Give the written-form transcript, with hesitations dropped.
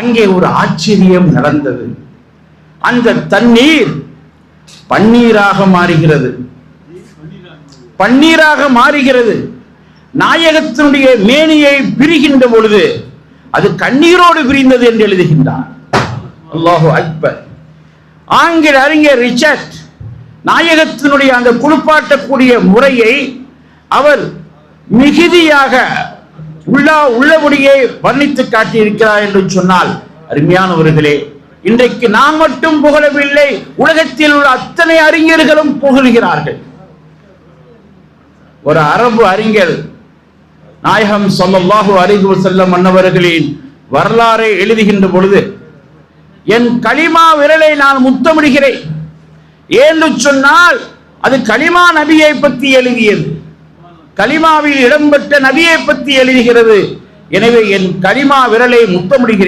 அங்கே ஒரு ஆச்சரியம் நடந்தது. அந்த தண்ணீர் பன்னீராக மாறுகிறது. பன்னீராக மாறுகிறது. நாயகத்தினுடைய மேனியை பிரிகின்ற பொழுது அது கண்ணீரோடு பிரிந்தது என்று எழுதுகின்றார். அல்லாஹு அக்பர். ஆங்கில அறிஞர் ரிச்சர்ட் நாயகத்தினுடைய அந்த குளிப்பாட்டக்கூடிய முறையை அவர் மிகுதியாக உள்ளபடியே வர்ணித்து காட்டியிருக்கிறார் என்று சொன்னால், அருமையானவர்களே, இன்றைக்கு நாம் மட்டும் புகழவில்லை, உலகத்தில் உள்ள அத்தனை அறிஞர்களும் புகழ்கிறார்கள். ஒரு அரபு அறிஞர் நாயகம் ஸல்லல்லாஹு அலைஹி வஸல்லம் அன்னவர்களின் வரலாறை எழுதுகின்ற பொழுது, என் கலிமா விரலை நான் முத்தமிடுகிறேன் என்று சொன்னால் அது கலிமா நபியை பற்றி எழுதியது, கலிமாவில் இடம்பெற்ற நபியை பற்றி எழுதுகிறது. எனவே என் கலிமா விரலை முத்தமிடுகிறேன்.